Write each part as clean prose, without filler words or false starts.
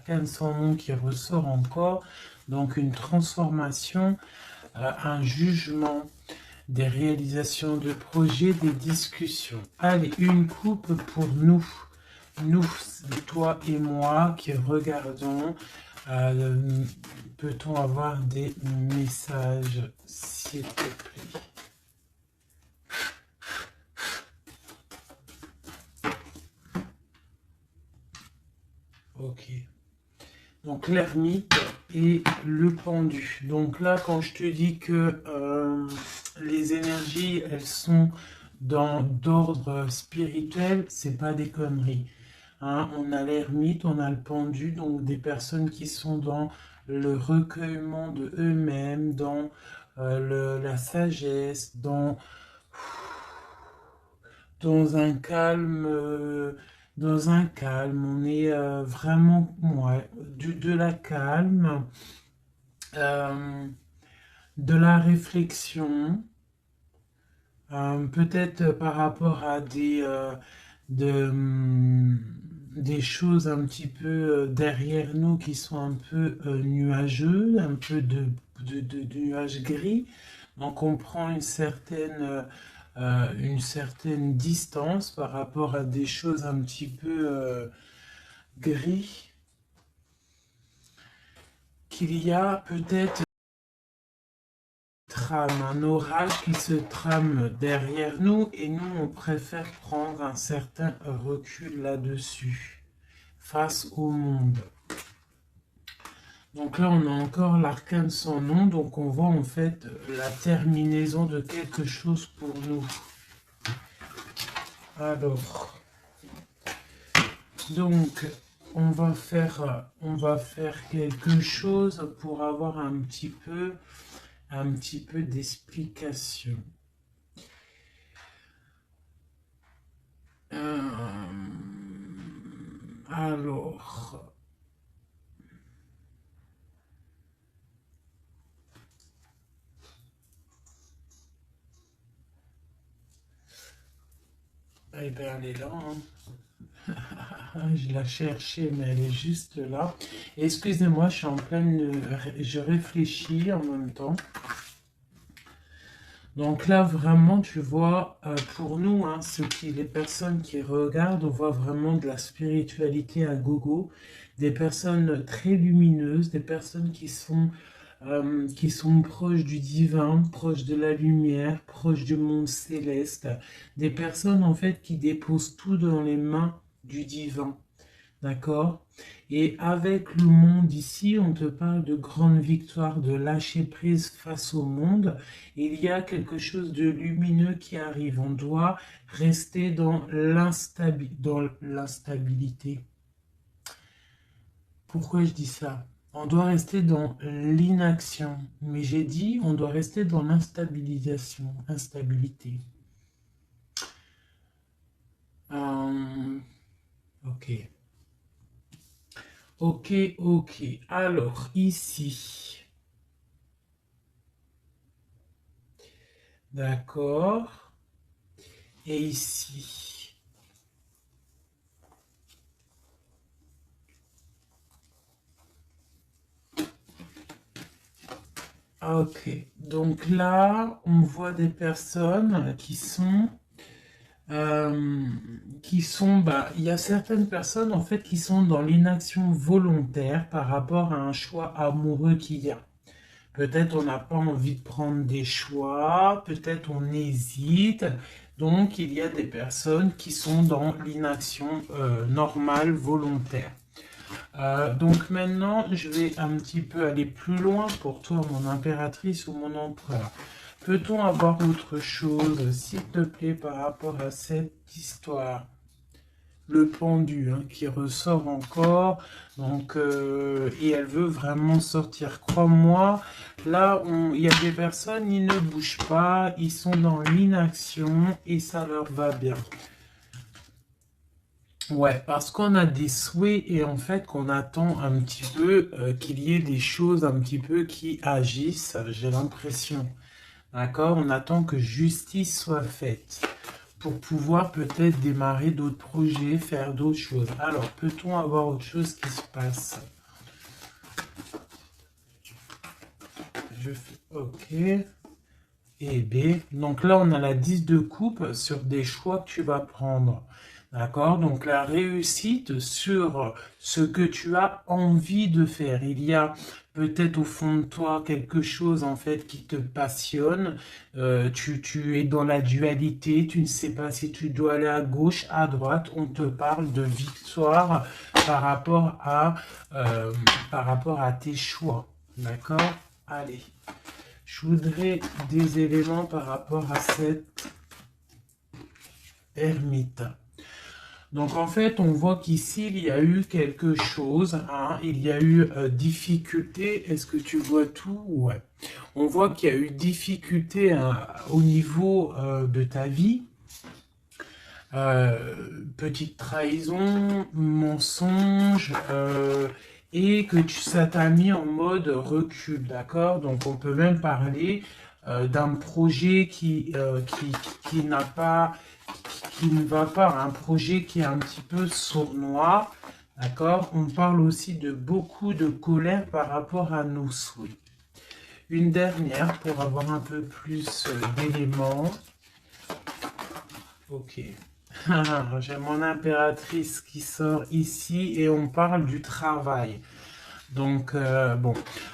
l'arcane sans nom qui ressort encore. Donc une transformation, un jugement, des réalisations de projets, des discussions. Allez, une coupe pour nous. Nous, toi et moi qui regardons. Peut-on avoir des messages, s'il te plaît? Ok. Donc l'ermite et le pendu. Donc là, quand je te dis que les énergies, elles sont d'ordre spirituel, c'est pas des conneries. Hein, on a l'ermite, on a le pendu, donc des personnes qui sont dans le recueillement de eux-mêmes, dans la sagesse, dans un calme, on est vraiment, ouais, de la calme, de la réflexion, peut-être par rapport à des choses un petit peu derrière nous qui sont un peu nuageux, un peu de nuages gris. Donc on prend une certaine distance par rapport à des choses un petit peu gris, qu'il y a peut-être un orage qui se trame derrière nous et nous on préfère prendre un certain recul là-dessus face au monde. Donc là on a encore l'arcane sans nom, donc on voit en fait la terminaison de quelque chose pour nous. Alors, donc on va faire quelque chose pour avoir un petit peu d'explication. Alors, eh bien, elle est là. Hein. Je la cherchais, mais elle est juste là. Excusez-moi, je suis en pleine... Je réfléchis en même temps. Donc là, vraiment, tu vois, pour nous, hein, les personnes qui regardent, on voit vraiment de la spiritualité à gogo, des personnes très lumineuses, des personnes qui sont proches du divin, proches de la lumière, proches du monde céleste, des personnes en fait qui déposent tout dans les mains du divin. D'accord? Et avec le monde ici, on te parle de grande victoire, de lâcher prise face au monde. Il y a quelque chose de lumineux qui arrive. On doit rester dans l'instabilité. Pourquoi je dis ça? On doit rester dans l'inaction. Mais j'ai dit, on doit rester dans instabilité. Ok. Ok, ok. Alors, ici. D'accord. Et ici. Ok. Donc là, on voit des personnes qui sont... il y a certaines personnes en fait qui sont dans l'inaction volontaire par rapport à un choix amoureux qu'il y a. Peut-être on n'a pas envie de prendre des choix, peut-être on hésite. Donc il y a des personnes qui sont dans l'inaction normale, volontaire. Donc maintenant, je vais un petit peu aller plus loin pour toi, mon impératrice ou mon empereur. Peut-on avoir autre chose, s'il te plaît, par rapport à cette histoire? Le pendu hein, qui ressort encore, donc et elle veut vraiment sortir. Crois-moi, là, il y a des personnes, ils ne bougent pas, ils sont dans l'inaction et ça leur va bien. Ouais, parce qu'on a des souhaits et en fait qu'on attend un petit peu qu'il y ait des choses un petit peu qui agissent, j'ai l'impression. D'accord? On attend que justice soit faite pour pouvoir peut-être démarrer d'autres projets, faire d'autres choses. Alors, peut-on avoir autre chose qui se passe? je fais OK et B. Donc là, on a la 10 de coupe sur des choix que tu vas prendre. D'accord? Donc la réussite sur ce que tu as envie de faire. Il y a peut-être au fond de toi quelque chose en fait qui te passionne. Tu es dans la dualité, tu ne sais pas si tu dois aller à gauche, à droite. On te parle de victoire par rapport à, par rapport à tes choix. D'accord? Allez. Je voudrais des éléments par rapport à cette ermite. Donc en fait, on voit qu'ici, il y a eu quelque chose, hein, il y a eu difficulté. Est-ce que tu vois tout? Ouais. On voit qu'il y a eu difficulté au niveau de ta vie. Petite trahison, mensonge, et que ça t'a mis en mode recul, d'accord? Donc on peut même parler d'un projet qui n'a pas, qui ne va pas, un projet qui est un petit peu sournois, d'accord? On parle aussi de beaucoup de colère par rapport à nos souhaits. Une dernière pour avoir un peu plus d'éléments. Ok. J'ai mon impératrice qui sort ici et on parle du travail. Donc, bon,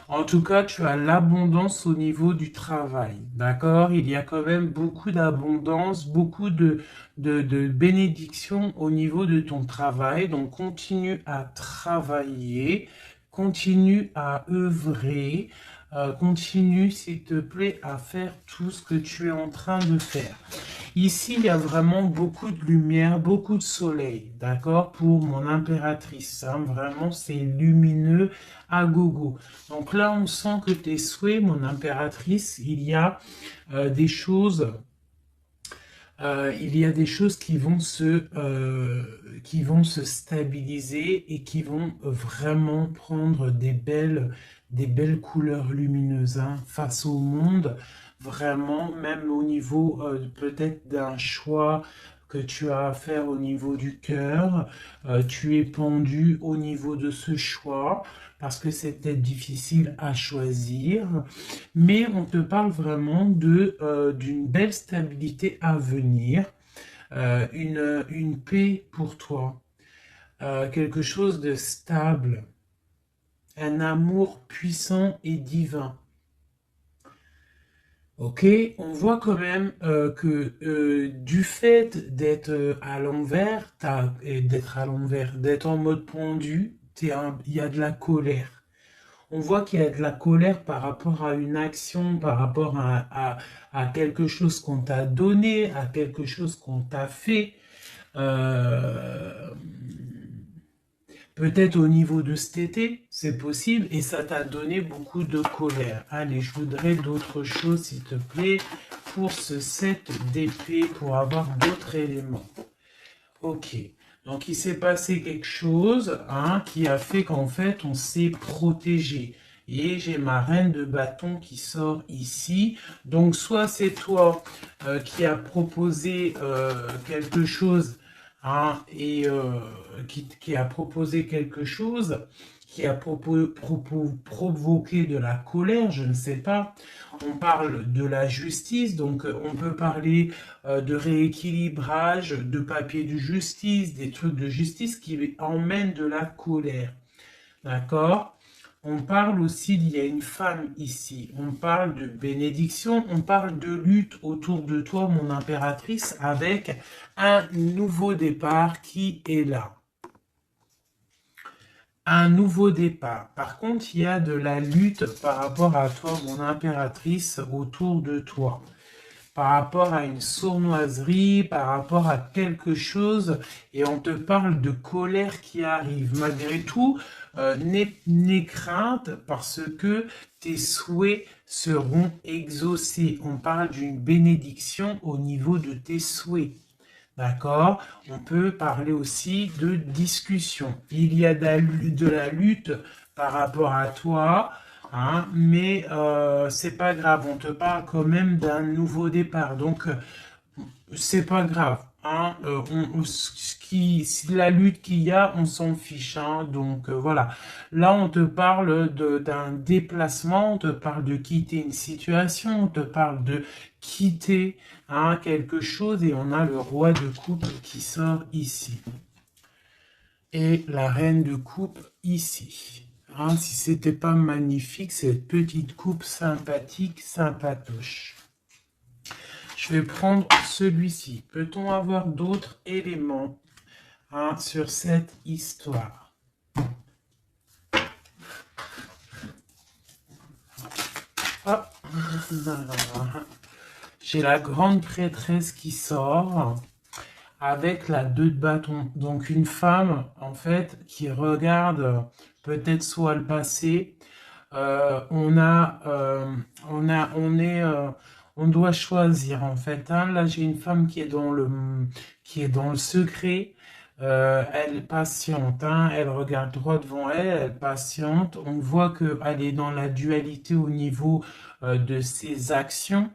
en tout cas, tu as l'abondance au niveau du travail, d'accord? Il y a quand même beaucoup d'abondance, beaucoup de bénédictions au niveau de ton travail. Donc, continue à travailler, continue à œuvrer, continue, s'il te plaît, à faire tout ce que tu es en train de faire. Ici, il y a vraiment beaucoup de lumière, beaucoup de soleil, d'accord, pour mon impératrice. Hein, vraiment, c'est lumineux à gogo. Donc là, on sent que tes souhaits, mon impératrice, des choses... il y a des choses qui vont se stabiliser et qui vont vraiment prendre des belles couleurs lumineuses, hein, face au monde. Vraiment, même au niveau peut-être d'un choix que tu as à faire au niveau du cœur, tu es pendu au niveau de ce choix parce que c'est peut-être difficile à choisir, mais on te parle vraiment d'une belle stabilité à venir, une paix pour toi, quelque chose de stable, un amour puissant et divin. Ok, on voit quand même que du fait d'être à l'envers, d'être en mode pendu, il y a de la colère. On voit qu'il y a de la colère par rapport à une action, par rapport à quelque chose qu'on t'a donné, à quelque chose qu'on t'a fait. Euh, Peut-être au niveau de cet été, c'est possible, et ça t'a donné beaucoup de colère. Allez, je voudrais d'autres choses, s'il te plaît, pour ce set d'épée, pour avoir d'autres éléments. Ok, donc il s'est passé quelque chose, hein, qui a fait qu'en fait, on s'est protégé. Et j'ai ma reine de bâton qui sort ici. Donc, soit c'est toi qui as proposé quelque chose, hein, et qui a proposé quelque chose, qui a provoqué de la colère, je ne sais pas. On parle de la justice, donc on peut parler de rééquilibrage, de papier de justice, des trucs de justice qui emmènent de la colère. D'accord? On parle aussi, il y a une femme ici, on parle de bénédiction, on parle de lutte autour de toi, mon impératrice, avec un nouveau départ qui est là. Un nouveau départ. Par contre, il y a de la lutte par rapport à toi, mon impératrice, autour de toi. Par rapport à une sournoiserie, par rapport à quelque chose, et on te parle de colère qui arrive. Malgré tout, n'aie crainte parce que tes souhaits seront exaucés. On parle d'une bénédiction au niveau de tes souhaits. D'accord? On peut parler aussi de discussion. Il y a de la lutte par rapport à toi, hein, mais c'est pas grave. On te parle quand même d'un nouveau départ. Donc, c'est pas grave. Hein, la lutte qu'il y a, on s'en fiche. Hein, donc voilà. Là, on te parle d'un déplacement, on te parle de quitter une situation, on te parle de quitter quelque chose, et on a le roi de coupe qui sort ici. Et la reine de coupe ici. Hein, si c'était pas magnifique, cette petite coupe sympathique, sympatoche. Je vais prendre celui-ci. Peut-on avoir d'autres éléments sur cette histoire? Hop. J'ai la grande prêtresse qui sort avec la 2 de bâton. Donc une femme, en fait, qui regarde peut-être soit le passé. On doit choisir, en fait. Hein. Là, j'ai une femme qui est dans le secret. Elle patiente, hein. Elle regarde droit devant elle, elle patiente. On voit qu'elle est dans la dualité au niveau de ses actions.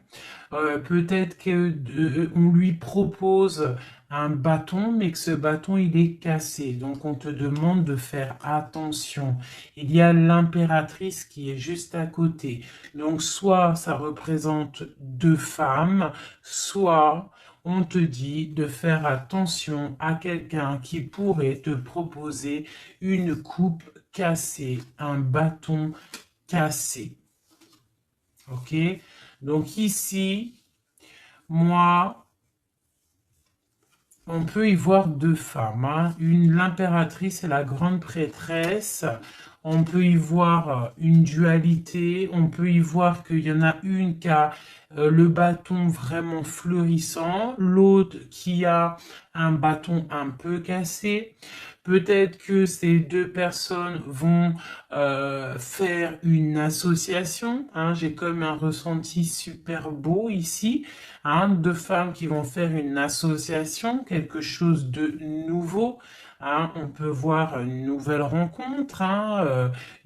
Peut-être qu'on lui propose un bâton, mais que ce bâton, il est cassé. Donc, on te demande de faire attention. Il y a l'impératrice qui est juste à côté. Donc, soit ça représente 2 femmes, soit on te dit de faire attention à quelqu'un qui pourrait te proposer une coupe cassée, un bâton cassé. Ok? Donc ici, moi, on peut y voir 2 femmes. Hein. L'impératrice et la grande prêtresse. On peut y voir une dualité. On peut y voir qu'il y en a une qui a le bâton vraiment fleurissant, l'autre qui a un bâton un peu cassé. Peut-être que ces 2 personnes vont faire une association. Hein. J'ai comme un ressenti super beau ici. Hein. 2 femmes qui vont faire une association, quelque chose de nouveau. Hein. On peut voir une nouvelle rencontre,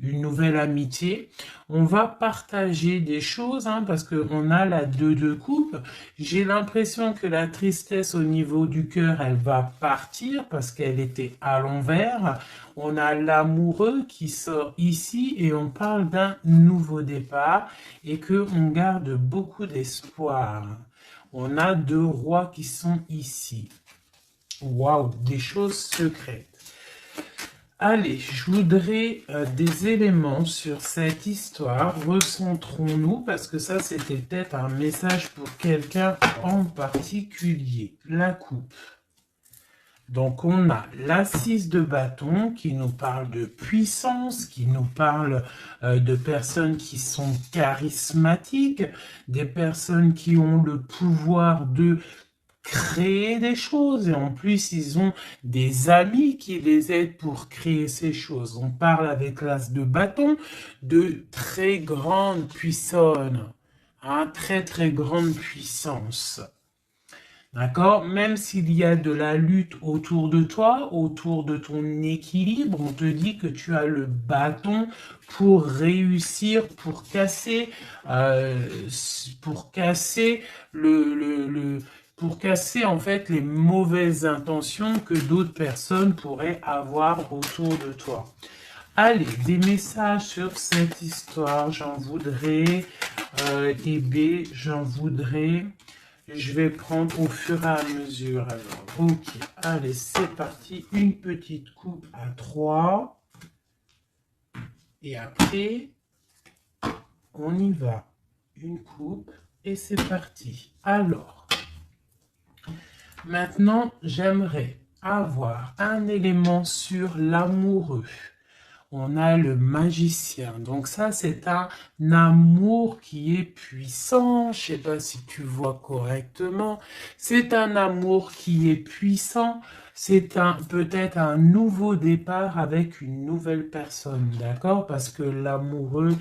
une nouvelle amitié. On va partager des choses parce qu'on a la 2 de coupe. J'ai l'impression que la tristesse au niveau du cœur, elle va partir parce qu'elle était à l'envers. On a l'amoureux qui sort ici et on parle d'un nouveau départ et qu'on garde beaucoup d'espoir. On a 2 rois qui sont ici. Waouh, des choses secrètes. Allez, je voudrais des éléments sur cette histoire. Recentrons-nous, parce que ça, c'était peut-être un message pour quelqu'un en particulier. La coupe. Donc, on a l'assise de bâton qui nous parle de puissance, qui nous parle de personnes qui sont charismatiques, des personnes qui ont le pouvoir de créer des choses, et en plus ils ont des amis qui les aident pour créer ces choses. On parle avec l'as de bâton de très grande puissance, très très grande puissance. D'accord? Même s'il y a de la lutte autour de toi, autour de ton équilibre, on te dit que tu as le bâton pour réussir, pour casser pour casser en fait les mauvaises intentions que d'autres personnes pourraient avoir autour de toi. Allez, des messages sur cette histoire, j'en voudrais, et B, j'en voudrais. Je vais prendre au fur et à mesure. Alors, ok, allez, c'est parti. Une petite coupe à 3. Et après, on y va. Une coupe et c'est parti. Alors, maintenant, j'aimerais avoir un élément sur l'amoureux. On a le magicien. Donc ça, c'est un amour qui est puissant. Je sais pas si tu vois correctement. C'est un amour qui est puissant. C'est peut-être un nouveau départ avec une nouvelle personne. D'accord? Parce que l'amoureux,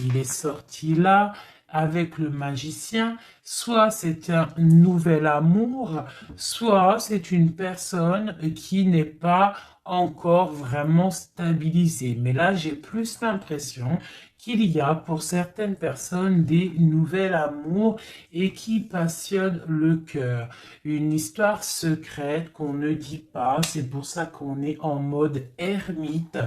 il est sorti là avec le magicien. Soit c'est un nouvel amour, soit c'est une personne qui n'est pas encore vraiment stabilisée. Mais là, j'ai plus l'impression qu'il y a pour certaines personnes des nouvel amours et qui passionnent le cœur. Une histoire secrète qu'on ne dit pas, c'est pour ça qu'on est en mode ermite,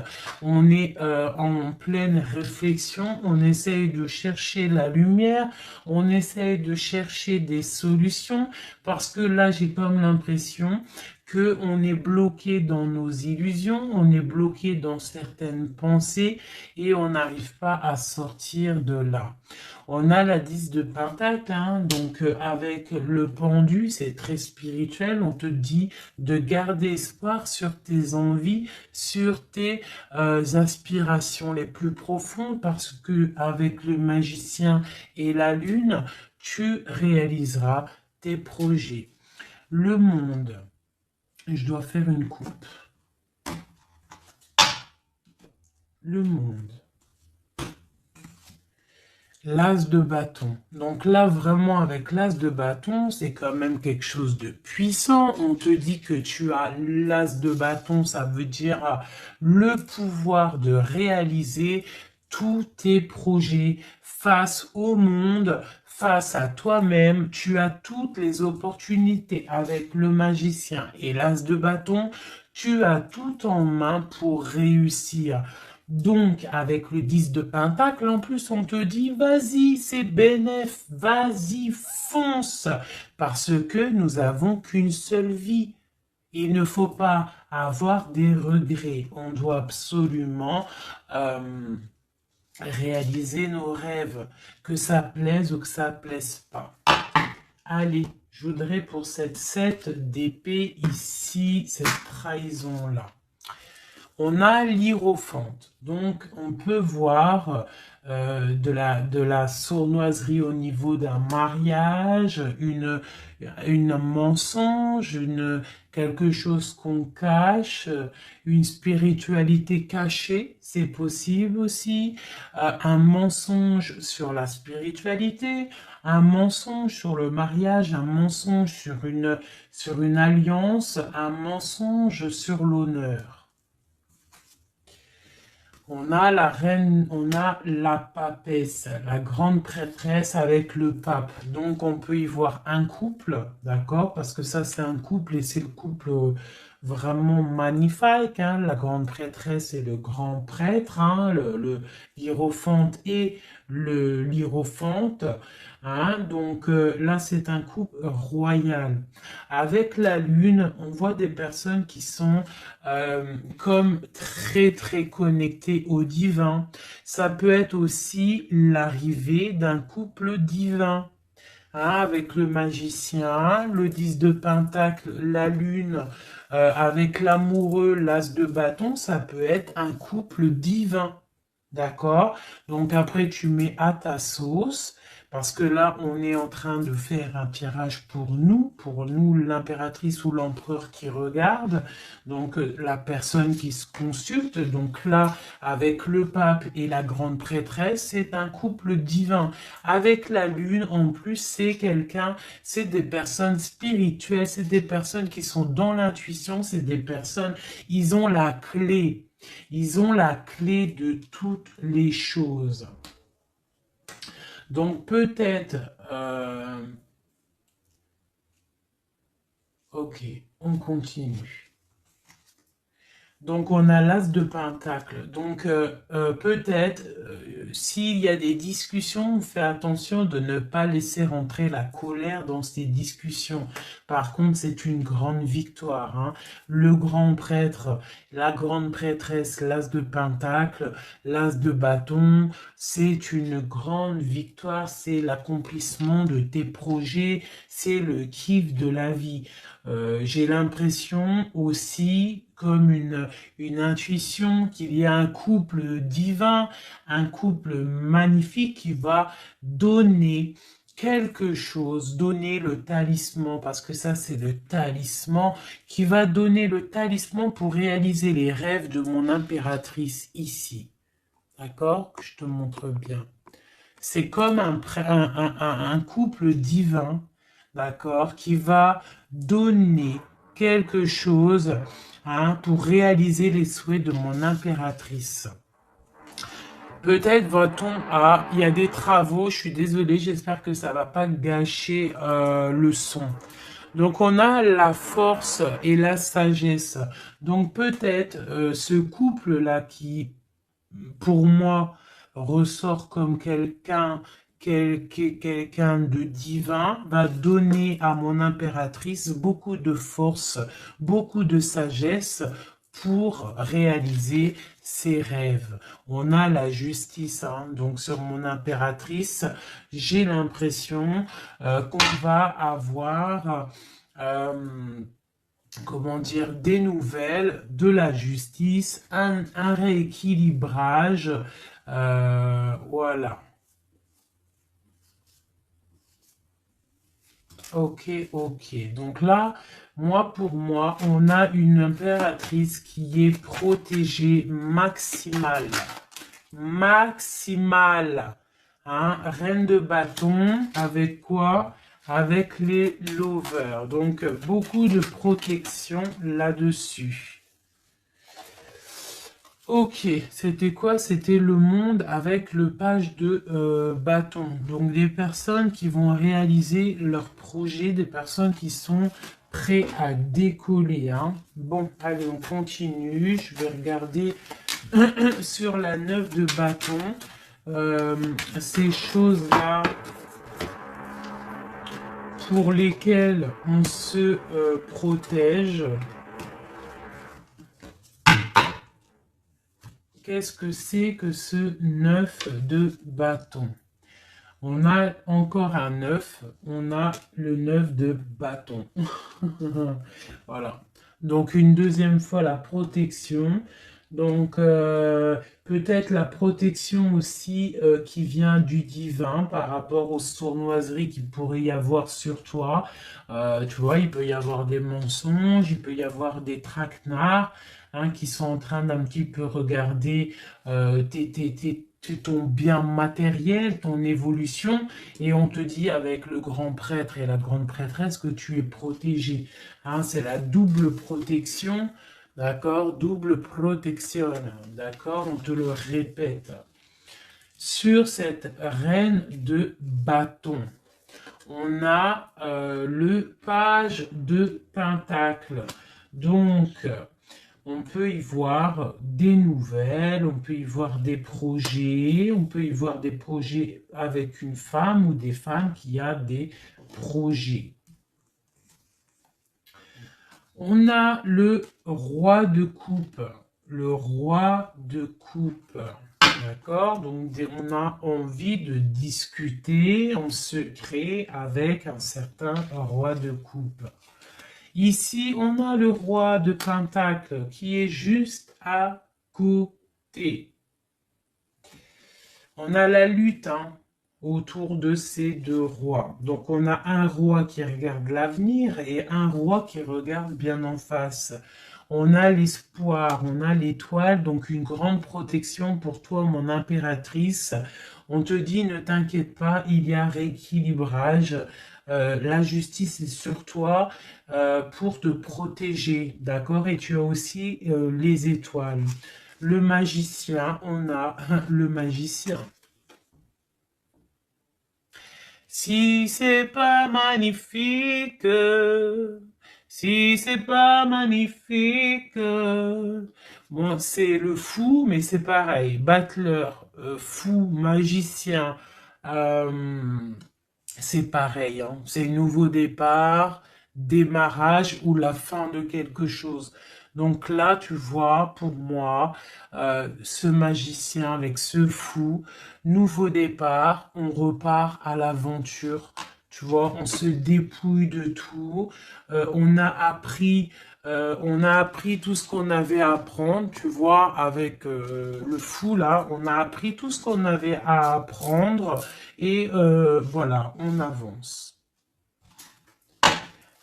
on est en pleine réflexion, on essaye de chercher la lumière, on essaye de chercher des solutions, parce que là j'ai comme l'impression qu'on est bloqué dans nos illusions, on est bloqué dans certaines pensées et on n'arrive pas à sortir de là. On a la 10 de Pentacle, hein, donc avec le pendu, c'est très spirituel, on te dit de garder espoir sur tes envies, sur tes aspirations les plus profondes, parce que avec le magicien et la lune, tu réaliseras tes projets. Le monde. Je dois faire une coupe. Le monde. L'as de bâton. Donc là, vraiment, avec l'as de bâton, c'est quand même quelque chose de puissant. On te dit que tu as l'as de bâton, ça veut dire le pouvoir de réaliser tous tes projets face au monde, face à toi-même. Tu as toutes les opportunités avec le magicien et l'as de bâton. Tu as tout en main pour réussir. Donc, avec le 10 de Pentacle, en plus, on te dit, vas-y, c'est bénéf, vas-y, fonce, parce que nous avons qu'une seule vie. Il ne faut pas avoir des regrets. On doit absolument réaliser nos rêves, que ça plaise ou que ça plaise pas. Allez, je voudrais pour cette 7 d'épée ici, cette trahison-là. On a l'hiérophante, donc on peut voir de la sournoiserie au niveau d'un mariage, une mensonge, quelque chose qu'on cache, une spiritualité cachée, c'est possible aussi, un mensonge sur la spiritualité, un mensonge sur le mariage, un mensonge sur une alliance, un mensonge sur l'honneur. On a la reine, on a la papesse, la grande prêtresse avec le pape. Donc on peut y voir un couple, d'accord? Parce que ça c'est un couple et c'est le couple vraiment magnifique, hein? La grande prêtresse et le grand prêtre, hein? Le hiérophante et le l'hiérophante. Hein? Donc là c'est un couple royal. Avec la lune, on voit des personnes qui sont comme très très connectées au divin. Ça peut être aussi l'arrivée d'un couple divin. Hein, avec le magicien, le 10 de Pentacle, la lune, avec l'amoureux, l'as de bâton, ça peut être un couple divin. D'accord? Donc après, tu mets à ta sauce, parce que là, on est en train de faire un tirage pour nous, l'impératrice ou l'empereur qui regarde, donc la personne qui se consulte. Donc là, avec le pape et la grande prêtresse, c'est un couple divin. Avec la lune, en plus, c'est des personnes spirituelles, c'est des personnes qui sont dans l'intuition, c'est des personnes, ils ont la clé. Ils ont la clé de toutes les choses. Donc peut-être... ok, on continue. Donc on a l'as de Pentacle. Donc peut-être s'il y a des discussions, fais attention de ne pas laisser rentrer la colère dans ces discussions. Par contre, c'est une grande victoire. Hein. Le grand prêtre, la grande prêtresse, l'as de Pentacle, l'as de bâton, c'est une grande victoire. C'est l'accomplissement de tes projets, c'est le kiff de la vie. J'ai l'impression aussi, comme une intuition, qu'il y a un couple divin, un couple magnifique qui va donner quelque chose, donner le talisman, parce que ça c'est le talisman, qui va donner le talisman pour réaliser les rêves de mon impératrice ici. D'accord? Que je te montre bien. C'est comme un couple divin, d'accord, qui va donner quelque chose hein, pour réaliser les souhaits de mon impératrice. Peut-être va-t-on à... Il y a des travaux, je suis désolé, j'espère que ça va pas gâcher le son. Donc on a la force et la sagesse. Donc peut-être ce couple-là qui, pour moi, ressort comme quelqu'un de divin, va donner à mon impératrice beaucoup de force, beaucoup de sagesse pour réaliser ses rêves. On a la justice, hein, donc sur mon impératrice, j'ai l'impression qu'on va avoir comment dire, des nouvelles, de la justice, un rééquilibrage, voilà. Ok, ok. Donc là, pour moi, on a une impératrice qui est protégée maximale. Maximale. Hein? Reine de bâton, avec quoi? Avec les lovers. Donc, beaucoup de protection là-dessus. Ok, c'était quoi? C'était le monde avec le page de bâton. Donc des personnes qui vont réaliser leur projet, des personnes qui sont prêtes à décoller. Hein. Bon, allez, on continue. Je vais regarder sur la 9 de bâton. Ces choses-là pour lesquelles on se protège. Qu'est-ce que c'est que ce 9 de bâton? On a encore un 9, on a le 9 de bâton. Voilà. Donc une deuxième fois la protection. Donc peut-être la protection aussi qui vient du divin par rapport aux sournoiseries qu'il pourrait y avoir sur toi. Tu vois, il peut y avoir des mensonges, il peut y avoir des traquenards hein, qui sont en train d'un petit peu regarder ton bien matériel, ton évolution, et on te dit avec le grand prêtre et la grande prêtresse que tu es protégé. Hein, c'est la double protection. D'accord? Double protection. D'accord? On te le répète. Sur cette reine de bâton, on a le page de pentacle. Donc, on peut y voir des nouvelles, on peut y voir des projets, on peut y voir des projets avec une femme ou des femmes qui a des projets. On a le roi de coupe. Le roi de coupe. D'accord? Donc, on a envie de discuter en secret avec un certain roi de coupe. Ici, on a le roi de pentacle qui est juste à côté. On a la lutte, hein, autour de ces deux rois. Donc on a un roi qui regarde l'avenir et un roi qui regarde bien en face. On a l'espoir, on a l'étoile, donc une grande protection pour toi, mon impératrice. On te dit, ne t'inquiète pas, il y a rééquilibrage. La justice est sur toi pour te protéger, d'accord? Et tu as aussi les étoiles. Le magicien, on a le magicien. Si c'est pas magnifique, si c'est pas magnifique, bon, c'est le fou, mais c'est pareil. Battleur, fou, magicien, c'est pareil. Hein. C'est nouveau départ, démarrage ou la fin de quelque chose. Donc là, tu vois, pour moi, ce magicien avec ce fou, nouveau départ, on repart à l'aventure. Tu vois, on se dépouille de tout. On a appris tout ce qu'on avait à apprendre. Tu vois, avec le fou là, on a appris tout ce qu'on avait à apprendre et voilà, on avance.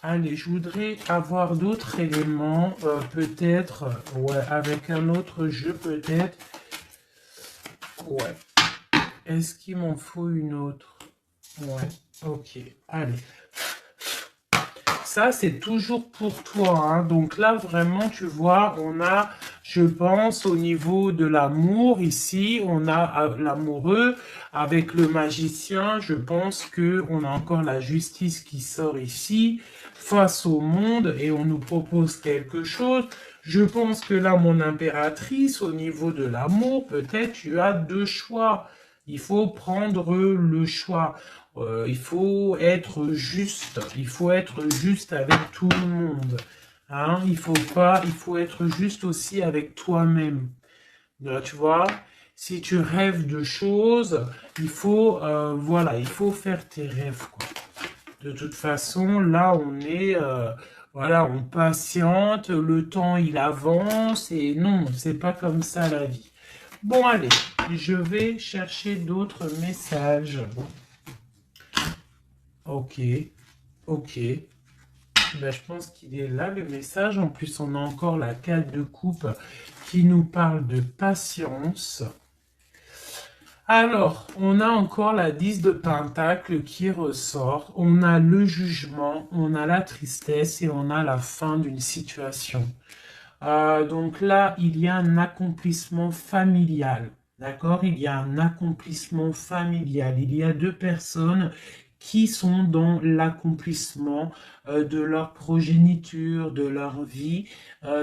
Allez, je voudrais avoir d'autres éléments, peut-être, ouais, avec un autre jeu, peut-être. Ouais. Est-ce qu'il m'en faut une autre? Ouais, ok. Allez. Ça, c'est toujours pour toi. Hein. Donc là, vraiment, tu vois, je pense au niveau de l'amour, ici, on a l'amoureux avec le magicien. Je pense que on a encore la justice qui sort ici, face au monde, et on nous propose quelque chose. Je pense que là, mon impératrice, au niveau de l'amour, peut-être tu as deux choix. Il faut prendre le choix. Il faut être juste. Il faut être juste avec tout le monde. Hein, il faut être juste aussi avec toi-même. Là, tu vois, si tu rêves de choses, il faut, voilà, il faut faire tes rêves, quoi. De toute façon, là, voilà, on patiente, le temps, il avance, et non, c'est pas comme ça la vie. Bon, allez, je vais chercher d'autres messages. Ok, ok. Ben, je pense qu'il est là, le message. En plus, on a encore la 4 de coupe qui nous parle de patience. Alors, on a encore la 10 de pentacle qui ressort. On a le jugement, on a la tristesse et on a la fin d'une situation. Donc là, il y a un accomplissement familial. D'accord? Il y a un accomplissement familial. Il y a deux personnes qui sont dans l'accomplissement de leur progéniture, de leur vie,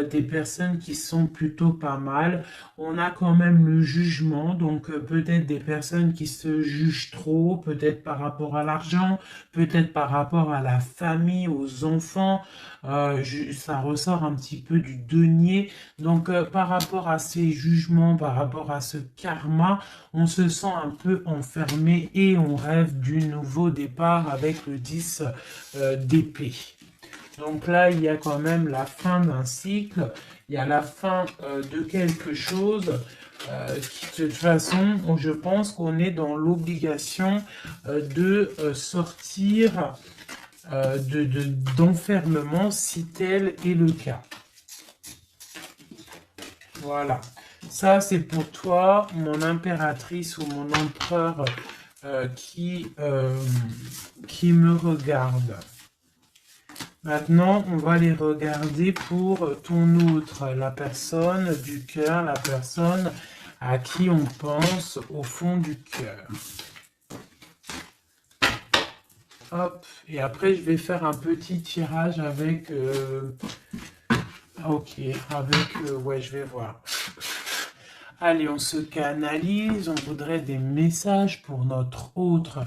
des personnes qui sont plutôt pas mal. On a quand même le jugement, donc peut-être des personnes qui se jugent trop, peut-être par rapport à l'argent, peut-être par rapport à la famille, aux enfants. Ça ressort un petit peu du denier. Donc par rapport à ces jugements, par rapport à ce karma, on se sent un peu enfermé et on rêve du nouveau départ avec le 10 d'épée. Donc là, il y a quand même la fin d'un cycle, il y a la fin de quelque chose. De toute façon, je pense qu'on est dans l'obligation de sortir d'enfermement si tel est le cas. Voilà. Ça, c'est pour toi, mon impératrice ou mon empereur qui me regarde. Maintenant, on va les regarder pour ton autre, la personne du cœur, la personne à qui on pense au fond du cœur. Hop, et après je vais faire un petit tirage avec... ok, avec... ouais, je vais voir. Allez, on se canalise, on voudrait des messages pour notre autre.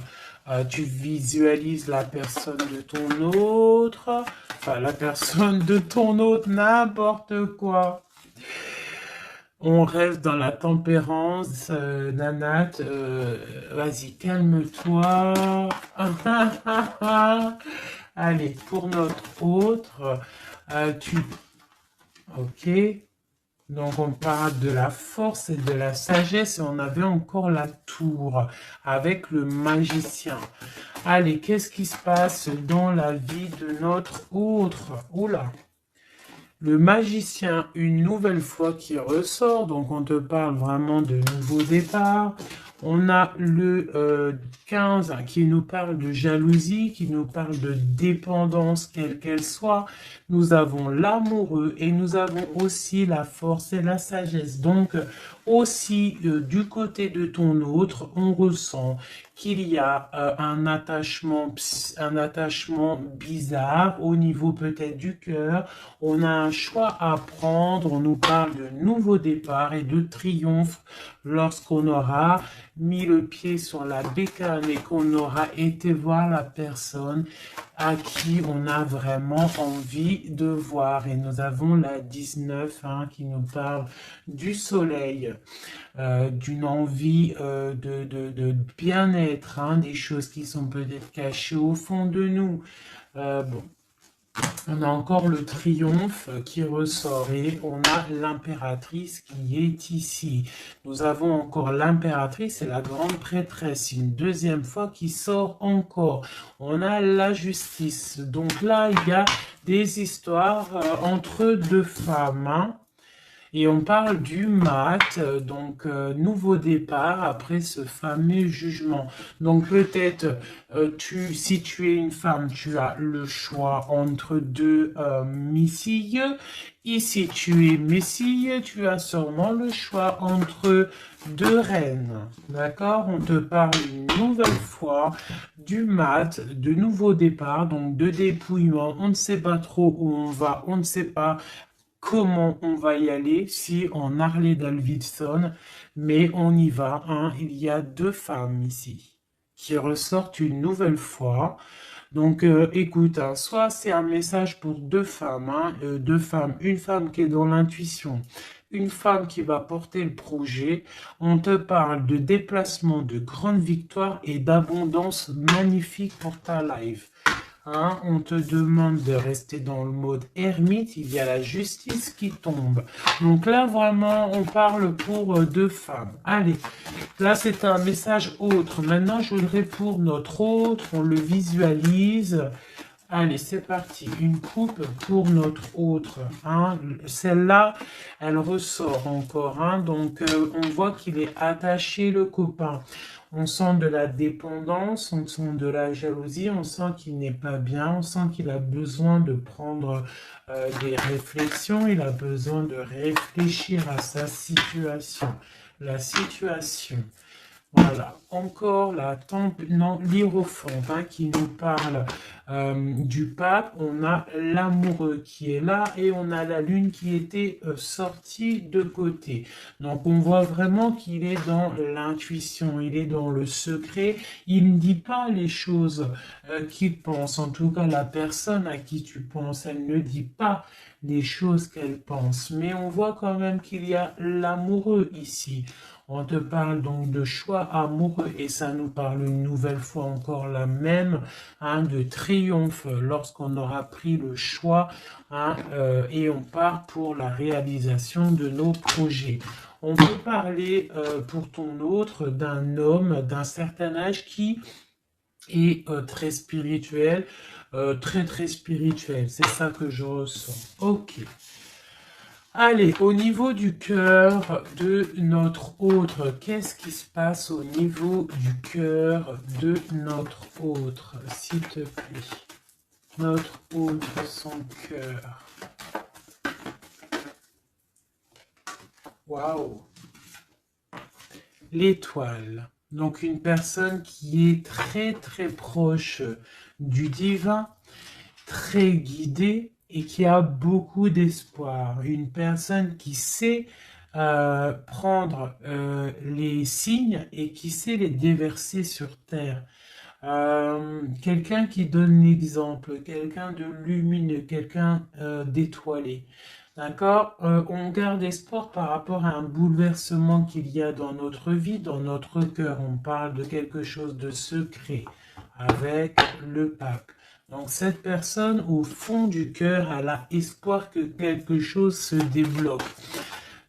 Tu visualises la personne de ton autre, enfin la personne de ton autre, n'importe quoi. On reste dans la tempérance, Nanat, vas-y, calme-toi. Allez, pour notre autre, ok. Donc on parle de la force et de la sagesse et on avait encore la tour avec le magicien. Allez, qu'est-ce qui se passe dans la vie de notre autre? Oula! Le magicien, une nouvelle fois qui ressort, donc on te parle vraiment de nouveau départ. On a le 15 qui nous parle de jalousie, qui nous parle de dépendance, quelle qu'elle soit. Nous avons l'amoureux et nous avons aussi la force et la sagesse. Donc aussi du côté de ton autre, on ressent qu'il y a un attachement bizarre au niveau peut-être du cœur. On a un choix à prendre, on nous parle de nouveau départ et de triomphe lorsqu'on aura mis le pied sur la bécane et qu'on aura été voir la personne à qui on a vraiment envie de voir. Et nous avons la 19 qui nous parle du soleil, d'une envie de bien-être, des choses qui sont peut-être cachées au fond de nous. Bon. On a encore le triomphe qui ressort et on a l'impératrice qui est ici. Nous avons encore l'impératrice et la grande prêtresse, une deuxième fois qui sort encore. On a la justice. Donc là, il y a des histoires entre deux femmes. Et on parle du mat, donc nouveau départ après ce fameux jugement. Donc peut-être, si tu es une femme, tu as le choix entre deux missiles. Et si tu es missile, tu as sûrement le choix entre deux reines. D'accord? On te parle une nouvelle fois du mat, de nouveau départ, donc de dépouillement. On ne sait pas trop où on va, on ne sait pas comment on va y aller si on Harley Davidson, mais on y va, hein. Il y a deux femmes ici qui ressortent une nouvelle fois. Donc, écoute, hein, soit c'est un message pour deux femmes, hein, une femme qui est dans l'intuition, une femme qui va porter le projet. On te parle de déplacement, de grande victoire et d'abondance magnifique pour ta life. Hein, on te demande de rester dans le mode ermite, il y a la justice qui tombe. Donc là, vraiment, on parle pour deux femmes. Allez, là, c'est un message autre. Maintenant, je voudrais pour notre autre, on le visualise. Allez, c'est parti. Une coupe pour notre autre. Hein. Celle-là, elle ressort encore. Hein. Donc, on voit qu'il est attaché, le copain. On sent de la dépendance, on sent de la jalousie, on sent qu'il n'est pas bien, on sent qu'il a besoin de prendre des réflexions, il a besoin de réfléchir à sa situation. La situation. Voilà, encore la l'hiérophante hein, qui nous parle du pape. On a l'amoureux qui est là et on a la lune qui était sortie de côté. Donc on voit vraiment qu'il est dans l'intuition, il est dans le secret. Il ne dit pas les choses qu'il pense. En tout cas, la personne à qui tu penses, elle ne dit pas les choses qu'elle pense. Mais on voit quand même qu'il y a l'amoureux ici. On te parle donc de choix amoureux et ça nous parle une nouvelle fois encore la même, hein, de triomphe lorsqu'on aura pris le choix hein, et on part pour la réalisation de nos projets. On peut parler pour ton autre d'un homme d'un certain âge qui est très spirituel, très spirituel. C'est ça que je ressens. Ok. Allez, au niveau du cœur de notre autre, qu'est-ce qui se passe au niveau du cœur de notre autre, s'il te plaît? Notre autre, son cœur. Waouh! L'étoile. Donc une personne qui est très proche du divin, très guidée, et qui a beaucoup d'espoir. Une personne qui sait prendre les signes et qui sait les déverser sur terre. Quelqu'un qui donne l'exemple, quelqu'un de lumineux, quelqu'un d'étoilé. D'accord? On garde espoir par rapport à un bouleversement qu'il y a dans notre vie, dans notre cœur. On parle de quelque chose de secret avec le pape. Donc cette personne, au fond du cœur, elle a espoir que quelque chose se débloque.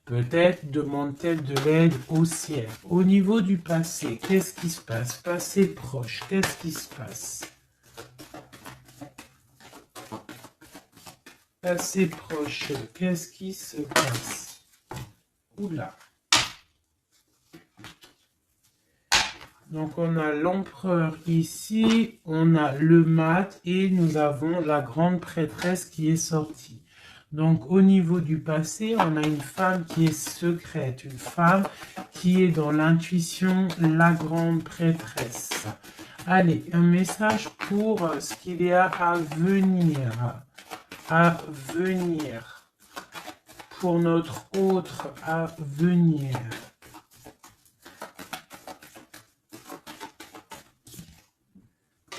Peut-être demande-t-elle de l'aide au ciel. Au niveau du passé, qu'est-ce qui se passe? Passé proche, qu'est-ce qui se passe? Passé proche, qu'est-ce qui se passe? Oula. Donc on a l'empereur ici, on a le mat et nous avons la grande prêtresse qui est sortie. Donc au niveau du passé, on a une femme qui est secrète, une femme qui est dans l'intuition, la grande prêtresse. Allez, un message pour ce qu'il y a à venir. À venir. Pour notre autre à venir.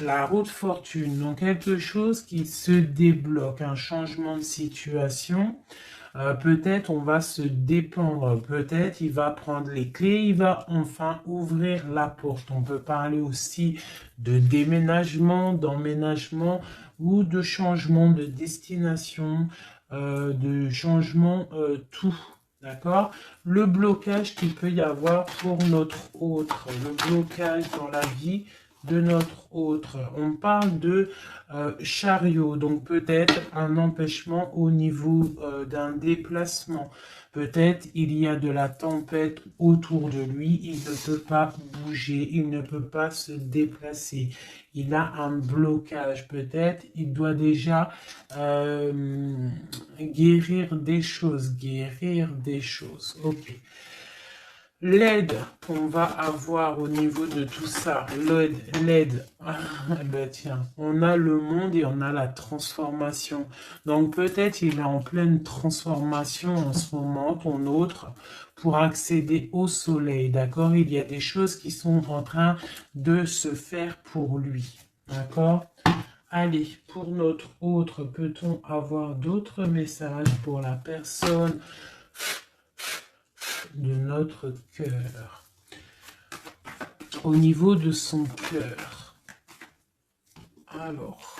La route fortune, donc quelque chose qui se débloque, un changement de situation. Peut-être on va se dépendre, peut-être il va prendre les clés, il va enfin ouvrir la porte. On peut parler aussi de déménagement, d'emménagement ou de changement de destination, de changement tout. D'accord? Le blocage qu'il peut y avoir pour notre autre, le blocage dans la vie de notre autre. On parle de chariot, donc peut-être un empêchement au niveau d'un déplacement. Peut-être il y a de la tempête autour de lui, il ne peut pas bouger, il ne peut pas se déplacer. Il a un blocage, peut-être il doit déjà guérir des choses, Ok. L'aide qu'on va avoir au niveau de tout ça, l'aide, ben tiens, on a le monde et on a la transformation. Donc peut-être il est en pleine transformation en ce moment, ton autre, pour accéder au soleil, d'accord? Il y a des choses qui sont en train de se faire pour lui, d'accord? Allez, pour notre autre, peut-on avoir d'autres messages pour la personne de notre cœur? Au niveau de son cœur. Alors,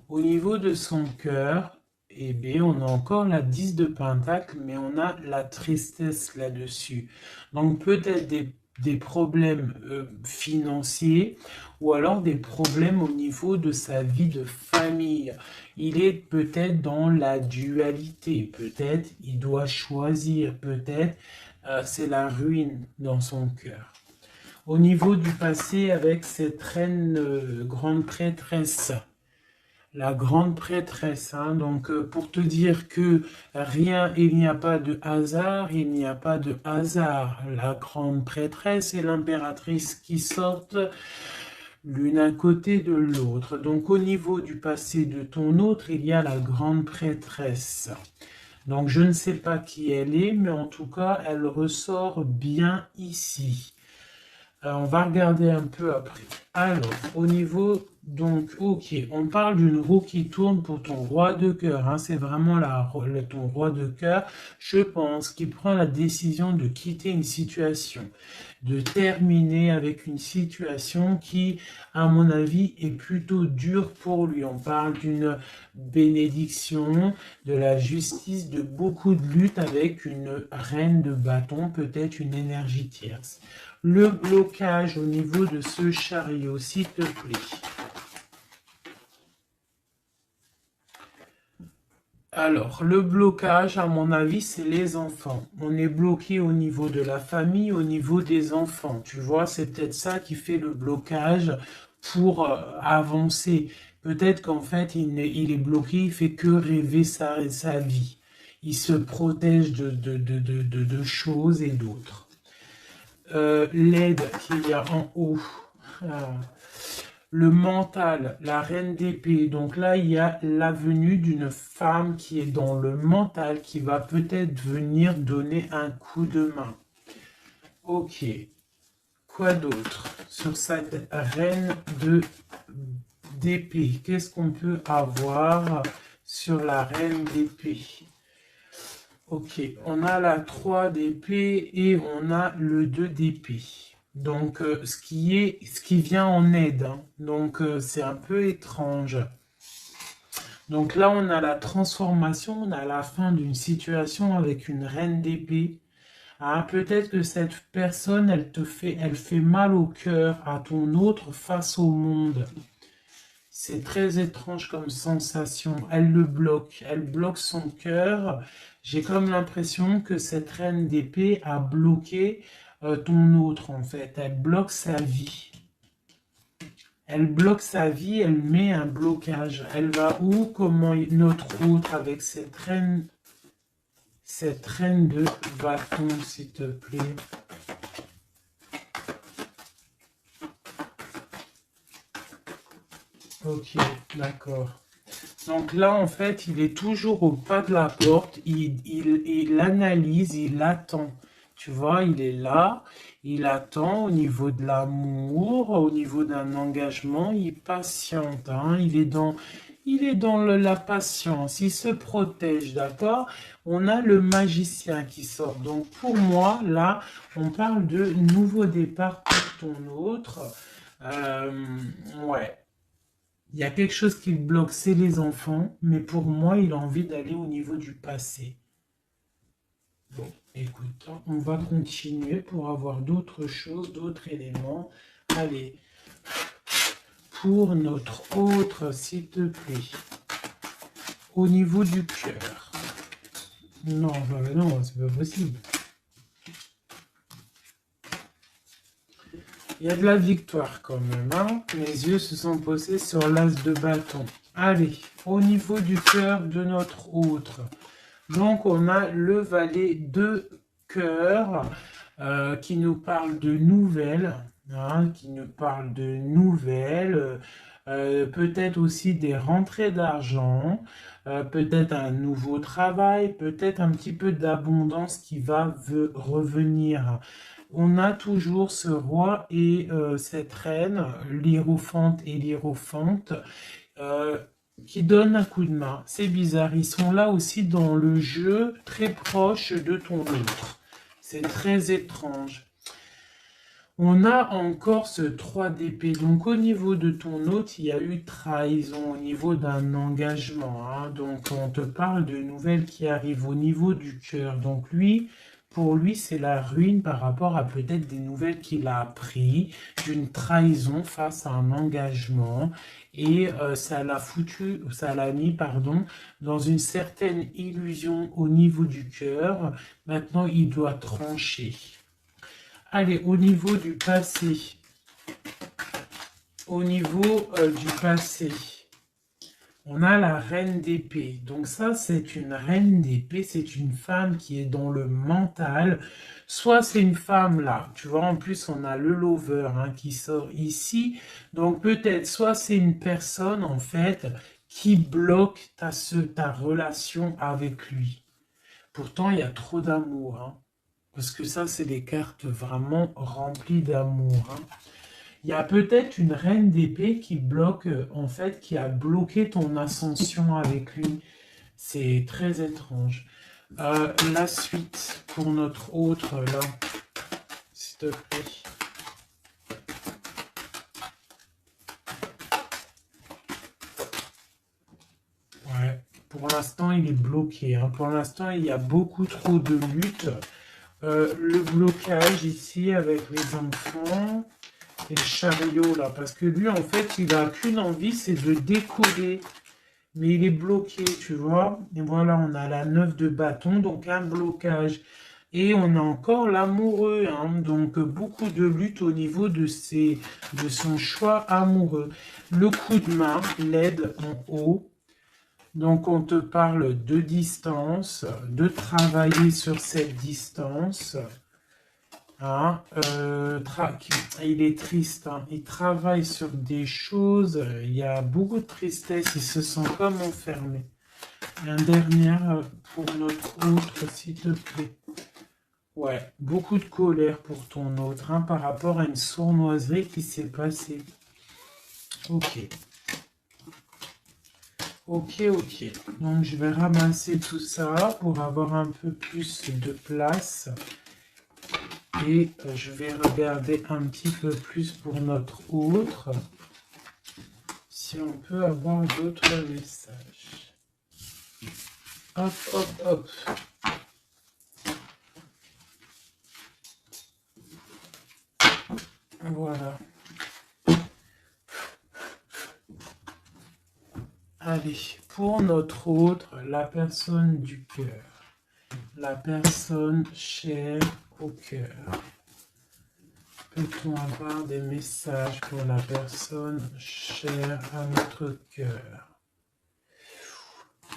au niveau de son cœur, eh bien, on a encore la 10 de Pentacle, mais on a la tristesse là-dessus. Donc, peut-être des problèmes financiers ou alors des problèmes au niveau de sa vie de famille. Il est peut-être dans la dualité, peut-être il doit choisir, peut-être c'est la ruine dans son cœur. Au niveau du passé, avec cette reine grande prêtresse, la grande prêtresse, hein, donc pour te dire que rien, il n'y a pas de hasard, il n'y a pas de hasard. La grande prêtresse et l'impératrice qui sortent l'une à côté de l'autre. Donc au niveau du passé de ton autre, il y a la grande prêtresse. Donc je ne sais pas qui elle est, mais en tout cas, elle ressort bien ici. On va regarder un peu après. Alors, au niveau, donc, ok, on parle d'une roue qui tourne pour ton roi de cœur. Hein, c'est vraiment ton roi de cœur, je pense, qui prend la décision de quitter une situation, de terminer avec une situation qui, à mon avis, est plutôt dure pour lui. On parle d'une bénédiction, de la justice, de beaucoup de lutte avec une reine de bâton, peut-être une énergie tierce. Le blocage au niveau de ce chariot, s'il te plaît. Alors, le blocage, à mon avis, c'est les enfants. On est bloqué au niveau de la famille, au niveau des enfants. Tu vois, c'est peut-être ça qui fait le blocage pour avancer. Peut-être qu'en fait, il est bloqué, il fait que rêver sa vie. Il se protège de choses et d'autres. L'aide qu'il y a en haut, le mental, la reine d'épée. Donc là, il y a la venue d'une femme qui est dans le mental, qui va peut-être venir donner un coup de main. Ok. Quoi d'autre sur cette reine d'épée? Qu'est-ce qu'on peut avoir sur la reine d'épée? Ok, on a la 3 d'épée et on a le 2 d'épée. Donc, ce qui vient en aide. Hein. Donc, c'est un peu étrange. Donc là, on a la transformation, on a la fin d'une situation avec une reine d'épée. Ah, peut-être que cette personne, elle fait mal au cœur à ton autre face au monde. C'est très étrange comme sensation. Elle bloque son cœur. J'ai comme l'impression que cette reine d'épée a bloqué ton autre en fait. Elle bloque sa vie. Elle bloque sa vie, elle met un blocage. Elle va où? Comment notre autre avec cette reine de bâton, s'il te plaît. Ok, d'accord. Donc là, en fait, il est toujours au pas de la porte, il analyse, il attend. Tu vois, il est là, il attend au niveau de l'amour, au niveau d'un engagement, il patiente, hein, il est dans la patience, il se protège, d'accord? On a le magicien qui sort. Donc pour moi, là, on parle de nouveau départ pour ton autre. Ouais. Il y a quelque chose qui le bloque, c'est les enfants, mais pour moi, il a envie d'aller au niveau du passé. Bon, écoute, on va continuer pour avoir d'autres choses, d'autres éléments. Allez, pour notre autre, s'il te plaît, au niveau du cœur. Non, non, c'est pas possible. Il y a de la victoire quand même, hein. Mes yeux se sont posés sur l'as de bâton. Allez, au niveau du cœur de notre autre. Donc, on a le valet de cœur qui nous parle de nouvelles, hein, peut-être aussi des rentrées d'argent, peut-être un nouveau travail, peut-être un petit peu d'abondance qui va revenir. On a toujours ce roi et cette reine, l'hiérophante et l'hiérophante, euh, qui donnent un coup de main. C'est bizarre, ils sont là aussi dans le jeu, très proche de ton autre. C'est très étrange. On a encore ce 3 d'épée. Donc au niveau de ton hôte, il y a eu trahison au niveau d'un engagement, hein. Donc on te parle de nouvelles qui arrivent au niveau du cœur. Donc lui, pour lui, c'est la ruine par rapport à peut-être des nouvelles qu'il a appris, d'une trahison face à un engagement. Et ça l'a mis, pardon, dans une certaine illusion au niveau du cœur. Maintenant, il doit trancher. Allez, au niveau du passé, on a la reine d'épée. Donc ça, c'est une reine d'épée, c'est une femme qui est dans le mental. Soit c'est une femme là, tu vois, en plus on a le lover, hein, qui sort ici. Donc peut-être, soit c'est une personne en fait qui bloque ta relation avec lui. Pourtant, il y a trop d'amour, hein. Parce que ça, c'est des cartes vraiment remplies d'amour, hein. Il y a peut-être une reine d'épée qui bloque, en fait, qui a bloqué ton ascension avec lui. C'est très étrange. La suite pour notre autre, là, s'il te plaît. Ouais, pour l'instant, il est bloqué, hein. Pour l'instant, il y a beaucoup trop de luttes. Le blocage ici avec les enfants et le chariot là, parce que lui en fait il a qu'une envie, c'est de décoller, mais il est bloqué, tu vois. Et voilà, on a la 9 de bâton, donc un blocage. Et on a encore l'amoureux, hein, donc beaucoup de lutte au niveau de son choix amoureux. Le coup de main, l'aide en haut. Donc, on te parle de distance, de travailler sur cette distance. Hein, il est triste, hein, il travaille sur des choses, il y a beaucoup de tristesse, il se sent comme enfermé. Un dernier pour notre autre, s'il te plaît. Ouais, beaucoup de colère pour ton autre, hein, par rapport à une sournoiserie qui s'est passée. Ok. Ok. Donc je vais ramasser tout ça pour avoir un peu plus de place. Et je vais regarder un petit peu plus pour notre autre. Si on peut avoir d'autres messages. Hop. Voilà. Allez, pour notre autre, la personne du cœur. La personne chère au cœur. Peut-on avoir des messages pour la personne chère à notre cœur?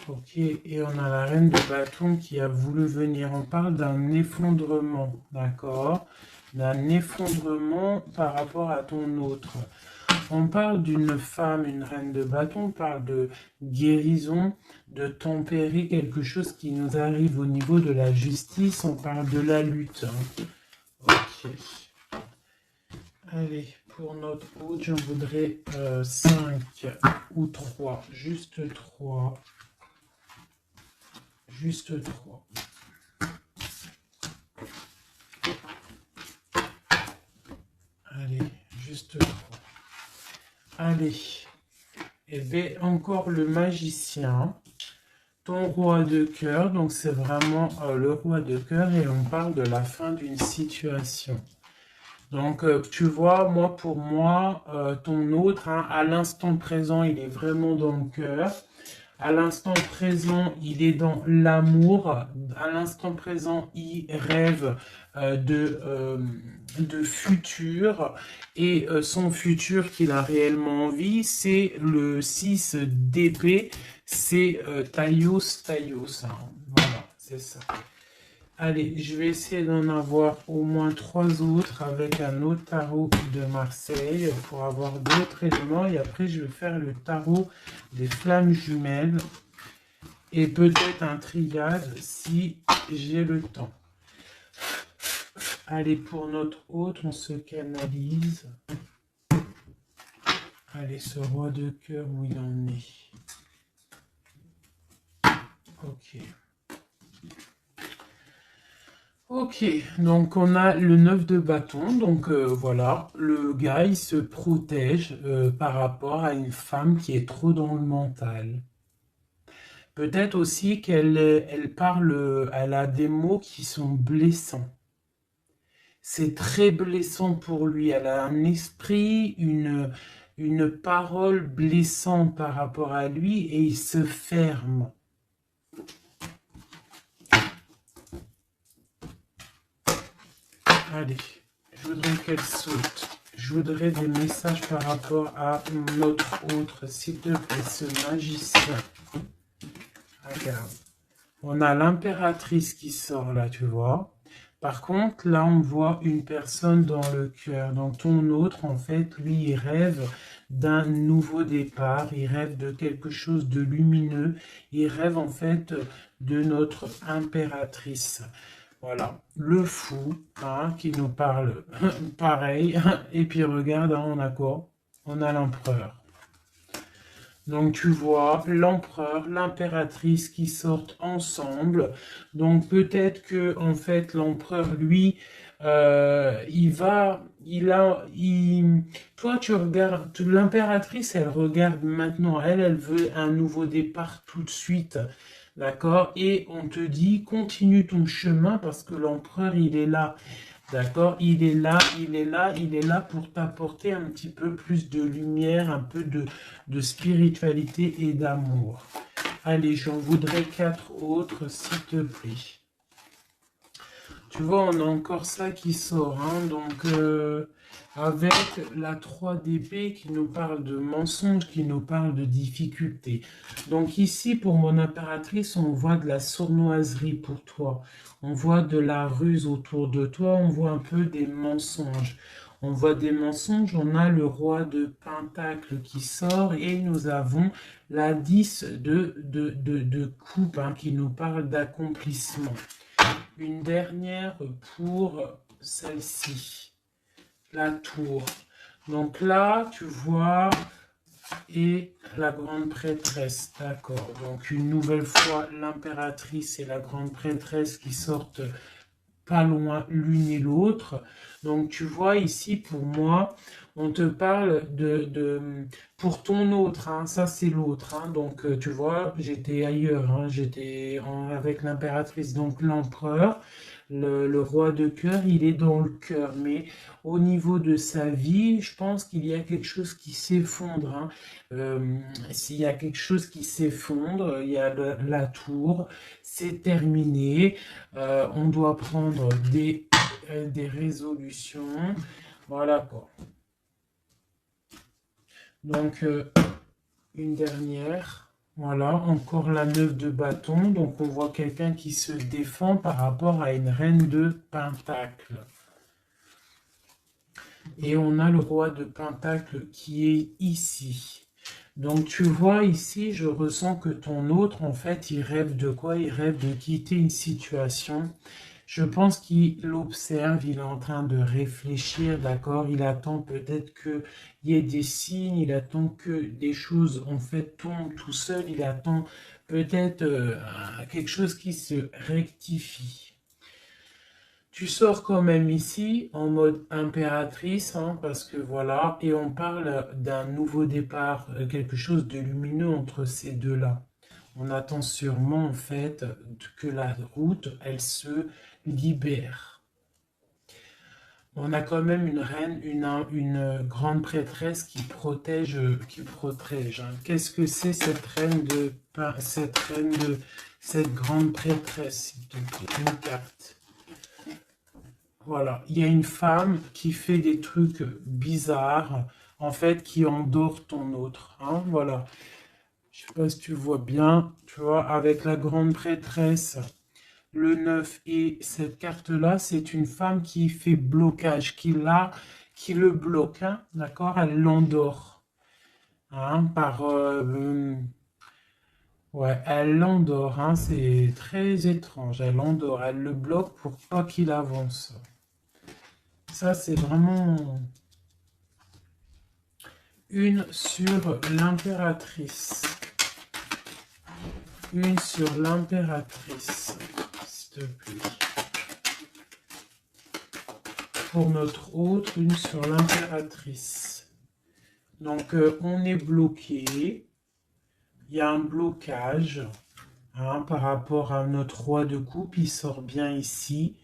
Ok, et on a la reine de bâton qui a voulu venir. On parle d'un effondrement, d'accord? D'un effondrement par rapport à ton autre. On parle d'une femme, une reine de bâton, on parle de guérison, de tempérer quelque chose qui nous arrive au niveau de la justice, on parle de la lutte, hein. Ok. Allez, pour notre autre, j'en voudrais 5 ou 3, juste 3. Juste 3. Allez, juste 3. Allez. Et bien, encore le magicien. Ton roi de cœur. Donc, c'est vraiment le roi de cœur. Et on parle de la fin d'une situation. Donc, tu vois, pour moi, ton autre, hein, à l'instant présent, il est vraiment dans le cœur. À l'instant présent, il est dans l'amour. À l'instant présent, il rêve de futur. Et son futur qu'il a réellement envie, c'est le 6 d'épée. C'est Taios Taios, hein. Voilà, c'est ça. Allez, je vais essayer d'en avoir au moins 3 autres avec un autre tarot de Marseille pour avoir d'autres éléments. Et après, je vais faire le tarot des flammes jumelles et peut-être un triade si j'ai le temps. Allez, pour notre autre, on se canalise. Allez, ce roi de cœur, où il en est. Ok. Ok, donc on a le 9 de bâton, donc voilà, le gars il se protège par rapport à une femme qui est trop dans le mental. Peut-être aussi qu'elle parle, elle a des mots qui sont blessants. C'est très blessant pour lui, elle a un esprit, une parole blessante par rapport à lui et il se ferme. Allez, je voudrais qu'elle saute. Je voudrais des messages par rapport à notre autre, s'il te plaît, ce magicien. Regarde. On a l'impératrice qui sort là, tu vois. Par contre, là, on voit une personne dans le cœur. Donc, ton autre, en fait, lui, il rêve d'un nouveau départ. Il rêve de quelque chose de lumineux. Il rêve, en fait, de notre impératrice. Voilà, le fou, hein, qui nous parle pareil. Et puis regarde, hein, on a quoi? On a l'empereur. Donc tu vois l'empereur, l'impératrice qui sortent ensemble. Donc peut-être que en fait l'empereur, lui, toi tu regardes, l'impératrice, elle regarde maintenant, elle veut un nouveau départ tout de suite. D'accord? Et on te dit, continue ton chemin parce que l'empereur, il est là. D'accord? Il est là, il est là, il est là pour t'apporter un petit peu plus de lumière, un peu de spiritualité et d'amour. Allez, j'en voudrais 4 autres, s'il te plaît. Tu vois, on a encore ça qui sort, hein, donc avec la 3 d'épée qui nous parle de mensonges, qui nous parle de difficultés. Donc ici, pour mon impératrice, on voit de la sournoiserie pour toi. On voit de la ruse autour de toi, on voit un peu des mensonges. On voit des mensonges, on a le roi de Pentacle qui sort et nous avons la 10 de coupe, hein, qui nous parle d'accomplissement. Une dernière pour celle-ci, la tour. Donc là, tu vois, et la grande prêtresse, d'accord. Donc une nouvelle fois, l'impératrice et la grande prêtresse qui sortent pas loin l'une et l'autre. Donc tu vois ici, pour moi, on te parle pour ton autre, hein, ça c'est l'autre, hein. Donc tu vois, j'étais ailleurs, hein, avec l'impératrice, donc l'empereur, le roi de cœur, il est dans le cœur, mais au niveau de sa vie, je pense qu'il y a quelque chose qui s'effondre, hein. S'il y a quelque chose qui s'effondre, il y a la tour, c'est terminé. On doit prendre des résolutions. Voilà quoi. Donc, une dernière. Voilà, encore la 9 de bâton. Donc, on voit quelqu'un qui se défend par rapport à une reine de pentacle. Et on a le roi de pentacle qui est ici. Donc tu vois ici, je ressens que ton autre, en fait, il rêve de quoi? Il rêve de quitter une situation. Je pense qu'il observe, il est en train de réfléchir, d'accord? Il attend peut-être qu'il y ait des signes, il attend que des choses, en fait, tombent tout seul. Il attend peut-être quelque chose qui se rectifie. Tu sors quand même ici en mode impératrice, hein, parce que voilà, et on parle d'un nouveau départ, quelque chose de lumineux entre ces deux-là. On attend sûrement en fait que la route, elle se libère. On a quand même une reine, une grande prêtresse qui protège, hein. Qu'est-ce que c'est cette cette grande prêtresse, s'il te plaît? Une carte. Voilà, il y a une femme qui fait des trucs bizarres, en fait, qui endort ton autre, hein, voilà. Je sais pas si tu vois bien, tu vois, avec la grande prêtresse, le 9 et cette carte-là, c'est une femme qui fait blocage, qui le bloque, hein, d'accord? Elle l'endort, hein, ouais, elle l'endort, hein, c'est très étrange, elle l'endort, elle le bloque pour pas qu'il avance. Ça, c'est vraiment une sur l'impératrice. Une sur l'impératrice, s'il te plaît. Pour notre autre, une sur l'impératrice. Donc, on est bloqué. Il y a un blocage, hein, par rapport à notre roi de coupe. Il sort bien ici.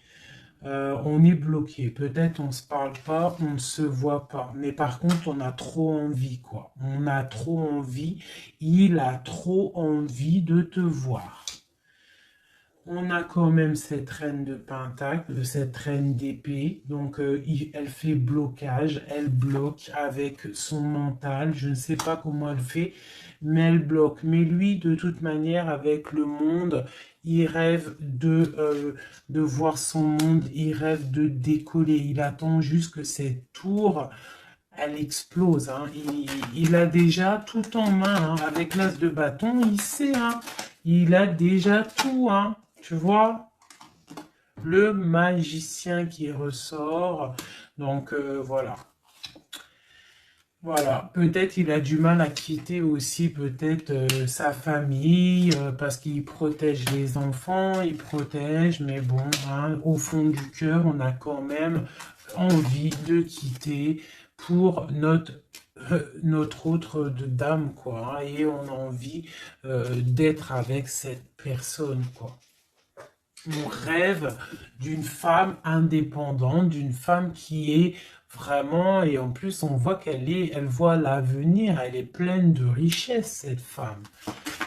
On est bloqué. Peut-être on se parle pas, on ne se voit pas. Mais par contre, on a trop envie, quoi. On a trop envie. Il a trop envie de te voir. On a quand même cette reine de pentacle, cette reine d'épée. Donc, elle fait blocage. Elle bloque avec son mental. Je ne sais pas comment elle fait, mais elle bloque. Mais lui, de toute manière, avec le monde, il rêve de voir son monde. Il rêve de décoller. Il attend juste que cette tour, elle explose, hein. Il a déjà tout en main, hein. Avec l'as de bâton, il sait, hein. Il a déjà tout, hein. Tu vois, le magicien qui ressort. Donc, voilà. Voilà, peut-être il a du mal à quitter aussi peut-être sa famille parce qu'il protège les enfants, il protège, mais bon, hein, au fond du cœur, on a quand même envie de quitter pour notre autre dame, quoi, hein, et on a envie d'être avec cette personne, quoi. On rêve d'une femme indépendante, d'une femme qui est vraiment, et en plus on voit elle voit l'avenir, elle est pleine de richesse, cette femme.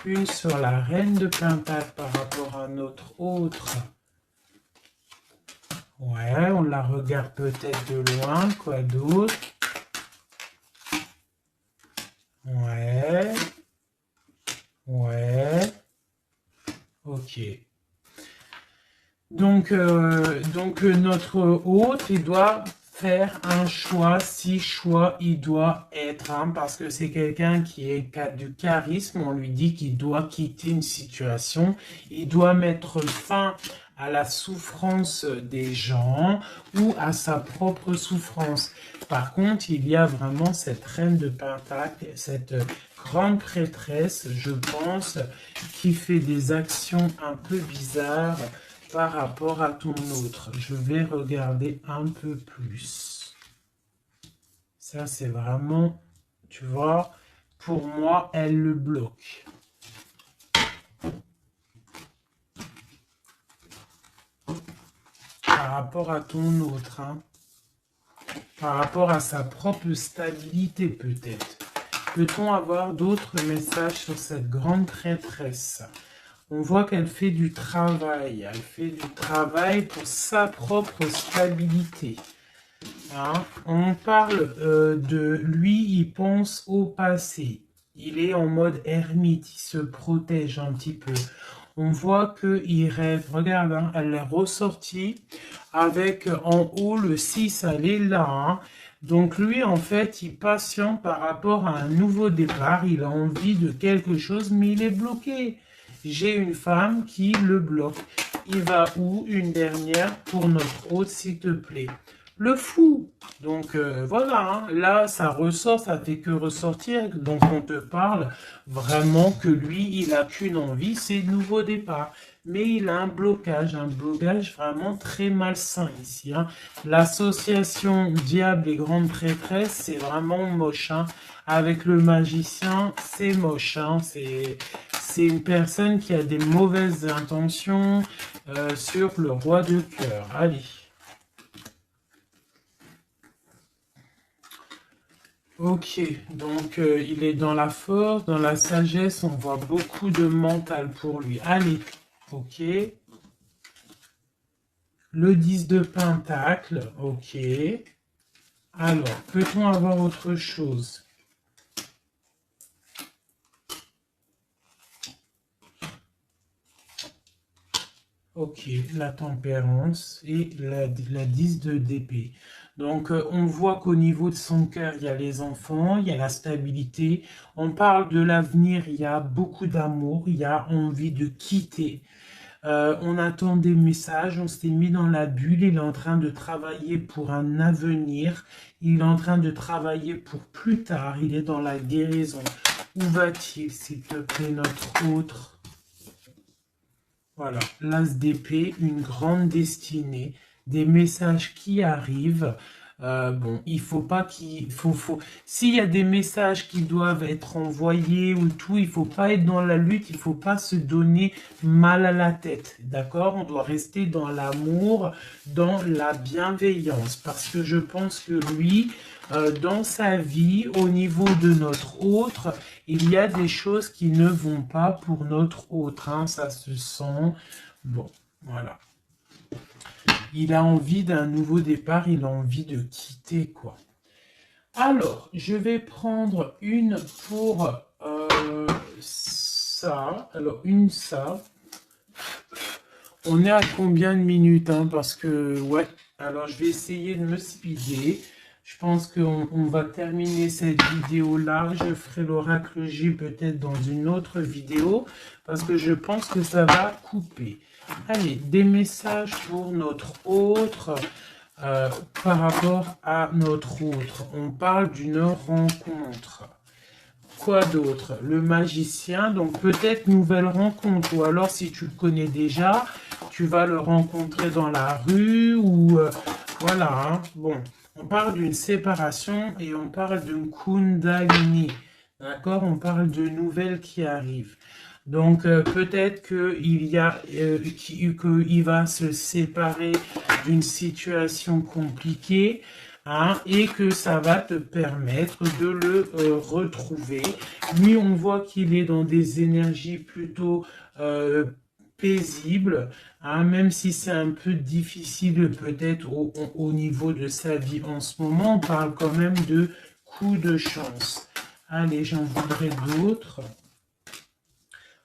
Une sur la reine de Pentacle par rapport à notre autre. Ouais, on la regarde peut-être de loin, quoi d'autre? Ouais. Ouais. Ok. Donc, notre hôte, il doit faire un choix, si choix il doit être, hein, parce que c'est quelqu'un qui est du charisme, on lui dit qu'il doit quitter une situation, il doit mettre fin à la souffrance des gens ou à sa propre souffrance. Par contre, il y a vraiment cette reine de Pentacle, cette grande prêtresse, je pense, qui fait des actions un peu bizarres par rapport à ton autre. Je vais regarder un peu plus. Ça, c'est vraiment, tu vois, pour moi, elle le bloque. Par rapport à ton autre, hein. Par rapport à sa propre stabilité, peut-être. Peut-on avoir d'autres messages sur cette grande prêtresse? On voit qu'elle fait du travail. Elle fait du travail pour sa propre stabilité. Hein? On parle de lui, il pense au passé. Il est en mode ermite, il se protège un petit peu. On voit qu'il rêve. Regarde, hein, elle est ressortie avec en haut le 6, elle est là. Hein. Donc lui, en fait, il patiente par rapport à un nouveau départ. Il a envie de quelque chose, mais il est bloqué. J'ai une femme qui le bloque. Il va où? Une dernière pour notre hôte, s'il te plaît. Le fou. Donc voilà, hein. Là, ça ressort, ça fait que ressortir. Donc on te parle vraiment que lui, il n'a qu'une envie, c'est le nouveau départ. Mais il a un blocage vraiment très malsain ici. Hein. L'association Diable et Grande Prêtresse, c'est vraiment moche. Hein. Avec le magicien, c'est moche. Hein. C'est une personne qui a des mauvaises intentions sur le roi de cœur. Allez. Ok, donc il est dans la force, dans la sagesse, on voit beaucoup de mental pour lui. Allez, ok. Le 10 de pentacle, ok. Alors, peut-on avoir autre chose? Ok, la tempérance et la 10 de d'épée. Donc, on voit qu'au niveau de son cœur, il y a les enfants, il y a la stabilité. On parle de l'avenir, il y a beaucoup d'amour, il y a envie de quitter. On attend des messages, on s'est mis dans la bulle, il est en train de travailler pour un avenir, il est en train de travailler pour plus tard, il est dans la guérison. Où va-t-il, s'il te plaît, notre autre? Voilà, l'as d'épée, une grande destinée, des messages qui arrivent. Bon, il faut pas s'il y a des messages qui doivent être envoyés ou tout, il faut pas être dans la lutte, il faut pas se donner mal à la tête, d'accord? On doit rester dans l'amour, dans la bienveillance, parce que je pense que lui, dans sa vie, au niveau de notre autre, il y a des choses qui ne vont pas pour notre autre, hein, ça se sent. Bon, voilà. Il a envie d'un nouveau départ, il a envie de quitter, quoi. Alors, je vais prendre une pour ça. Alors, une ça. On est à combien de minutes, hein, parce que, ouais. Alors, je vais essayer de me speeder. Je pense qu'on va terminer cette vidéo-là. Je ferai l'oracle J peut-être dans une autre vidéo, parce que je pense que ça va couper. Allez, des messages pour notre autre, par rapport à notre autre. On parle d'une rencontre. Quoi d'autre? Le magicien, donc peut-être nouvelle rencontre, ou alors si tu le connais déjà, tu vas le rencontrer dans la rue, ou voilà, hein. Bon, on parle d'une séparation et on parle d'une kundalini, d'accord? On parle de nouvelles qui arrivent. Donc peut-être qu'il va se séparer d'une situation compliquée, hein, et que ça va te permettre de le retrouver. Lui, on voit qu'il est dans des énergies plutôt paisibles, hein, même si c'est un peu difficile peut-être au niveau de sa vie en ce moment, on parle quand même de coup de chance. Allez, j'en voudrais d'autres.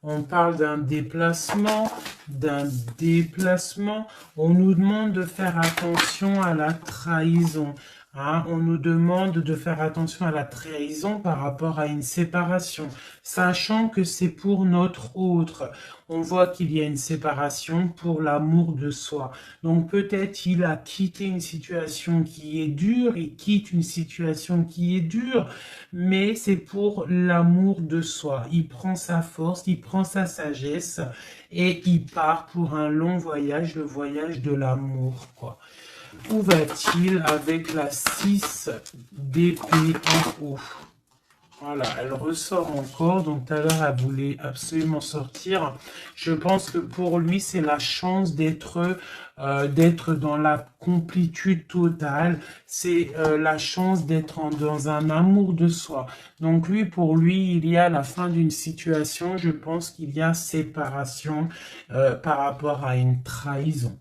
On parle d'un déplacement, d'un déplacement. On nous demande de faire attention à la trahison, hein. On nous demande de faire attention à la trahison par rapport à une séparation, sachant que c'est pour notre autre. On voit qu'il y a une séparation pour l'amour de soi. Donc peut-être il a quitté une situation qui est dure, il quitte une situation qui est dure, mais c'est pour l'amour de soi. Il prend sa force, il prend sa sagesse et il part pour un long voyage, le voyage de l'amour, quoi. Où va-t-il avec la 6 d'épée en haut? Voilà, elle ressort encore, donc tout à l'heure elle voulait absolument sortir. Je pense que pour lui c'est la chance d'être dans la complétude totale, c'est la chance d'être dans un amour de soi. Donc lui, pour lui, il y a la fin d'une situation, je pense qu'il y a séparation par rapport à une trahison.